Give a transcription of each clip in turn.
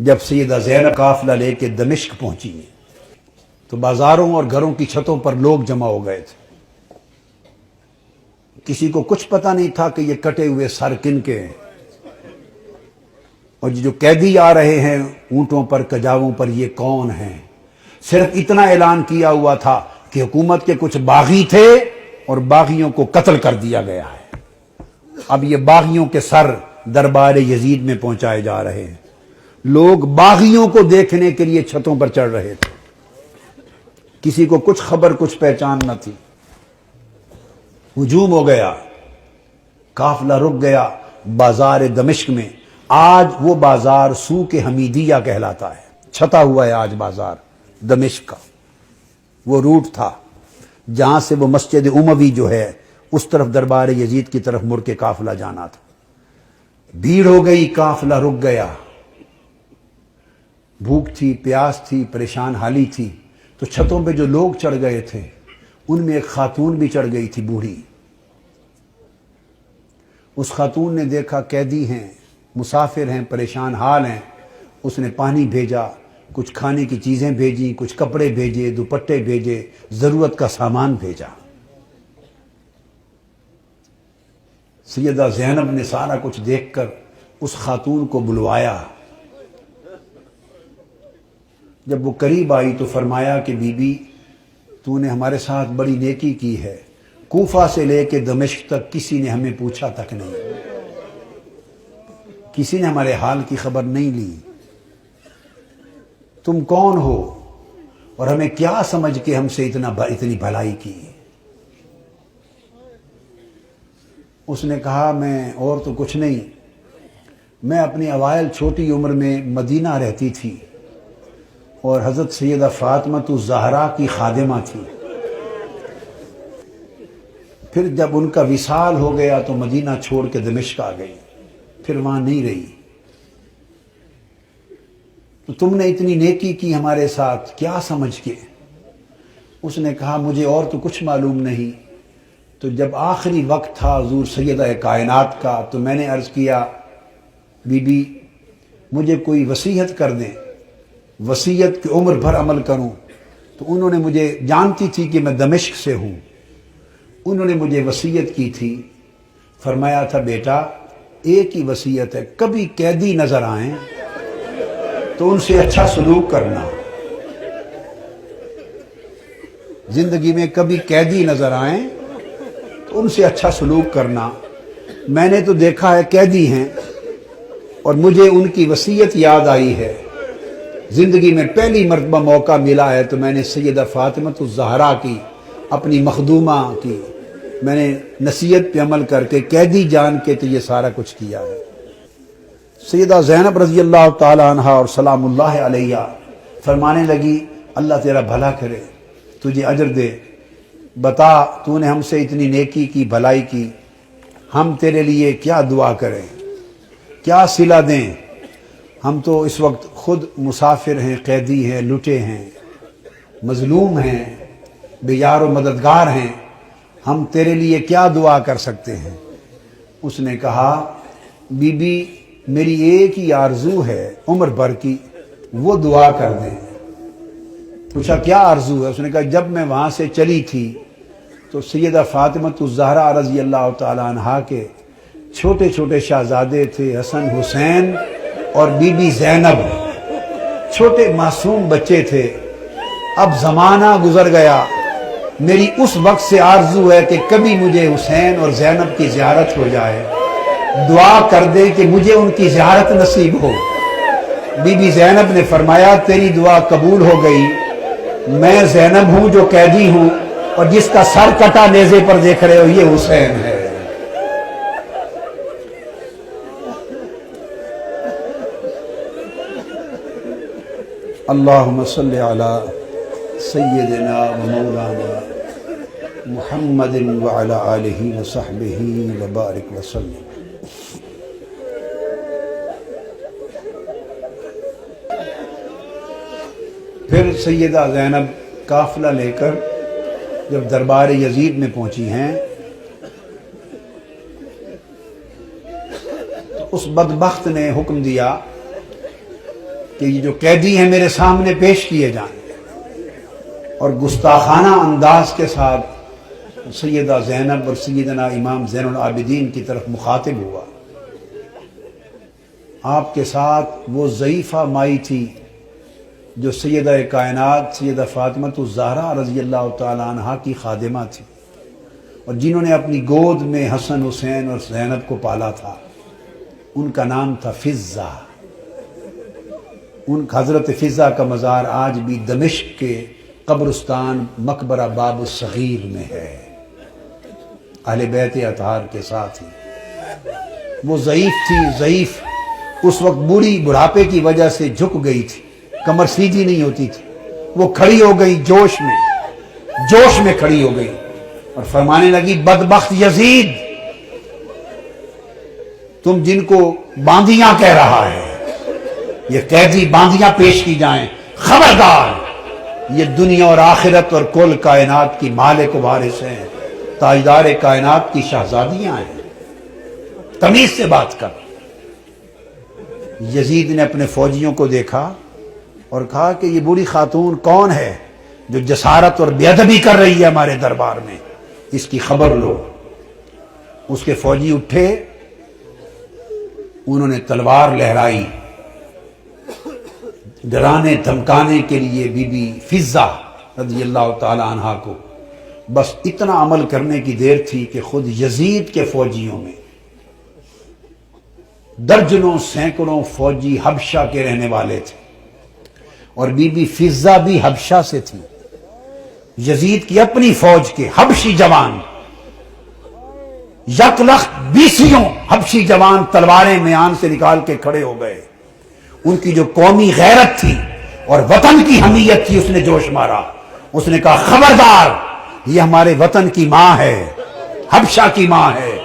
جب سیدہ زینب قافلہ لے کے دمشق پہنچی تو بازاروں اور گھروں کی چھتوں پر لوگ جمع ہو گئے تھے. کسی کو کچھ پتہ نہیں تھا کہ یہ کٹے ہوئے سر کن کے ہیں، اور جو قیدی آ رہے ہیں اونٹوں پر کجاووں پر یہ کون ہیں. صرف اتنا اعلان کیا ہوا تھا کہ حکومت کے کچھ باغی تھے اور باغیوں کو قتل کر دیا گیا ہے. اب یہ باغیوں کے سر دربار یزید میں پہنچائے جا رہے ہیں. لوگ باغیوں کو دیکھنے کے لیے چھتوں پر چڑھ رہے تھے. کسی کو کچھ خبر کچھ پہچان نہ تھی. ہجوم ہو گیا، قافلہ رک گیا بازار دمشق میں. آج وہ بازار سوق حمیدیہ کہلاتا ہے. چھتا ہوا ہے آج بازار دمشق کا. وہ روٹ تھا جہاں سے وہ مسجد اموی جو ہے اس طرف دربار یزید کی طرف مڑ کے قافلہ جانا تھا. بھیڑ ہو گئی، قافلہ رک گیا. بھوک تھی، پیاس تھی، پریشان حالی تھی. تو چھتوں پہ جو لوگ چڑھ گئے تھے ان میں ایک خاتون بھی چڑھ گئی تھی، بوڑھی. اس خاتون نے دیکھا قیدی ہیں، مسافر ہیں، پریشان حال ہیں. اس نے پانی بھیجا، کچھ کھانے کی چیزیں بھیجیں، کچھ کپڑے بھیجے، دوپٹے بھیجے، ضرورت کا سامان بھیجا. سیدہ زینب نے سارا کچھ دیکھ کر اس خاتون کو بلوایا. جب وہ قریب آئی تو فرمایا کہ بی بی تو نے ہمارے ساتھ بڑی نیکی کی ہے. کوفہ سے لے کے دمشق تک کسی نے ہمیں پوچھا تک نہیں، کسی نے ہمارے حال کی خبر نہیں لی. تم کون ہو اور ہمیں کیا سمجھ کے ہم سے اتنی بھلائی کی؟ اس نے کہا میں اور تو کچھ نہیں، میں اپنی اوائل چھوٹی عمر میں مدینہ رہتی تھی اور حضرت سیدہ فاطمہ الزہرا کی خادمہ تھی. پھر جب ان کا وصال ہو گیا تو مدینہ چھوڑ کے دمشق آ گئی، پھر وہاں نہیں رہی. تو تم نے اتنی نیکی کی ہمارے ساتھ کیا سمجھ کے؟ اس نے کہا مجھے اور تو کچھ معلوم نہیں. تو جب آخری وقت تھا حضور سیدہ کائنات کا تو میں نے عرض کیا بی بی مجھے کوئی وصیت کر دیں، وصیت کی عمر بھر عمل کروں. تو انہوں نے مجھے، جانتی تھی کہ میں دمشق سے ہوں، انہوں نے مجھے وصیت کی تھی. فرمایا تھا بیٹا ایک ہی وصیت ہے، کبھی قیدی نظر آئیں تو ان سے اچھا سلوک کرنا. زندگی میں کبھی قیدی نظر آئیں تو ان سے اچھا سلوک کرنا. میں نے تو دیکھا ہے قیدی ہیں اور مجھے ان کی وصیت یاد آئی ہے. زندگی میں پہلی مرتبہ موقع ملا ہے تو میں نے سیدہ فاطمہ الزہرا کی، اپنی مخدومہ کی، میں نے نصیحت پہ عمل کر کے قیدی جان کے تو یہ سارا کچھ کیا ہے. سیدہ زینب رضی اللہ تعالی عنہ اور سلام اللہ علیہ فرمانے لگی اللہ تیرا بھلا کرے، تجھے اجر دے. بتا تو نے ہم سے اتنی نیکی کی، بھلائی کی، ہم تیرے لیے کیا دعا کریں، کیا صلہ دیں؟ ہم تو اس وقت خود مسافر ہیں، قیدی ہیں، لٹے ہیں، مظلوم ہیں، بے یار و مددگار ہیں، ہم تیرے لیے کیا دعا کر سکتے ہیں؟ اس نے کہا بی بی میری ایک ہی آرزو ہے عمر بھر کی، وہ دعا کر دیں. پوچھا کیا آرزو ہے؟ اس نے کہا جب میں وہاں سے چلی تھی تو سیدہ فاطمہ الزہرا رضی اللہ تعالی عنہا کے چھوٹے چھوٹے شہزادے تھے، حسن حسین اور بی بی زینب، چھوٹے معصوم بچے تھے. اب زمانہ گزر گیا، میری اس وقت سے آرزو ہے کہ کبھی مجھے حسین اور زینب کی زیارت ہو جائے. دعا کر دے کہ مجھے ان کی زیارت نصیب ہو. بی بی زینب نے فرمایا تیری دعا قبول ہو گئی. میں زینب ہوں جو قیدی ہوں، اور جس کا سر کٹا نیزے پر دیکھ رہے ہو یہ حسین ہے. اللہم صلی علی سیدنا و مولانا محمد وعلی آلہ وصحبہ وبارک وسلم. پھر سیدہ زینب قافلہ لے کر جب دربار یزید میں پہنچی ہیں تو اس بدبخت نے حکم دیا کہ یہ جو قیدی ہیں میرے سامنے پیش کیے جائیں، اور گستاخانہ انداز کے ساتھ سیدہ زینب اور سیدنا امام زین العابدین کی طرف مخاطب ہوا۔ آپ کے ساتھ وہ ضعیفہ مائی تھی جو سیدہ کائنات سیدہ فاطمہ الزہرا رضی اللہ تعالی عنہا کی خادمہ تھی، اور جنہوں نے اپنی گود میں حسن حسین اور زینب کو پالا تھا۔ ان کا نام تھا فضہ۔ ان حضرت فضہ کا مزار آج بھی دمشق کے قبرستان مقبرہ باب الصغیر میں ہے، اہل بیت اطہار کے ساتھ ہی۔ وہ ضعیف تھی، ضعیف، اس وقت بوڑھی بڑھاپے کی وجہ سے جھک گئی تھی، کمر سیدھی نہیں ہوتی تھی۔ وہ کھڑی ہو گئی جوش میں کھڑی ہو گئی اور فرمانے لگی، بدبخت یزید، تم جن کو باندیاں کہہ رہا ہے، یہ قیدی باندیاں پیش کی جائیں، خبردار، یہ دنیا اور آخرت اور کل کائنات کی مالک و وارث ہیں، تاجدار کائنات کی شہزادیاں ہیں، تمیز سے بات کر۔ یزید نے اپنے فوجیوں کو دیکھا اور کہا کہ یہ بوڑھی خاتون کون ہے جو جسارت اور بے ادبی کر رہی ہے ہمارے دربار میں، اس کی خبر لو۔ اس کے فوجی اٹھے، انہوں نے تلوار لہرائی، ڈرانے دھمکانے کے لیے بی بی فضہ رضی اللہ تعالی عنہا کو۔ بس اتنا عمل کرنے کی دیر تھی کہ خود یزید کے فوجیوں میں درجنوں سینکڑوں فوجی حبشہ کے رہنے والے تھے، اور بی بی فضہ بھی حبشہ سے تھی۔ یزید کی اپنی فوج کے حبشی جوان، یک لخت 20 حبشی جوان تلواریں میان سے نکال کے کھڑے ہو گئے۔ ان کی جو قومی غیرت تھی اور وطن کی حمیت تھی، اس نے جوش مارا۔ اس نے کہا، خبردار، یہ ہمارے وطن کی ماں ہے، حبشہ کی ماں ہے،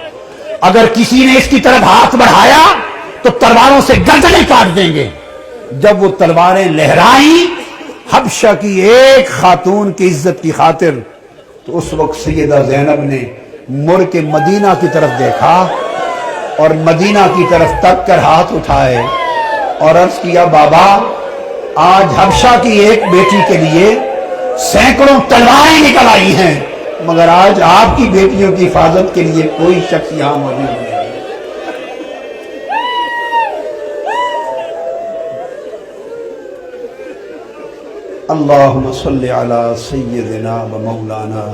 اگر کسی نے اس کی طرف ہاتھ بڑھایا تو تلواروں سے گردنیں کاٹ دیں گے۔ جب وہ تلواریں لہرائیں حبشہ کی ایک خاتون کی عزت کی خاطر، تو اس وقت سیدہ زینب نے مڑ کے مدینہ کی طرف دیکھا اور مدینہ کی طرف تک کر ہاتھ اٹھائے اور عرض کیا، بابا، آج حبشہ کی ایک بیٹی کے لیے سینکڑوں تلواریں نکل آئی ہیں، مگر آج آپ کی بیٹیوں کی حفاظت کے لیے کوئی شخص یہاں موجود نہیں ہے۔ اللہم صلی علی سیدنا و مولانا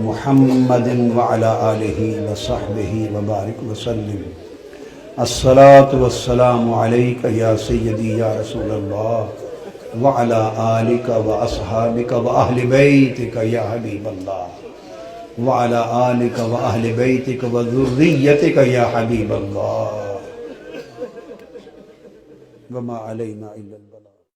محمد وعلی آلہ وصحبہ وبارک وسلم۔ الصلاة والسلام علیکہ یا سیدی یا رسول اللہ وعلی آلکہ و اصحابکہ و اہل بیتکہ یا حبیب اللہ وعلی آلکہ و اہل بیتکہ و ذریتکہ یا حبیب اللہ وما علینا الا اللہ۔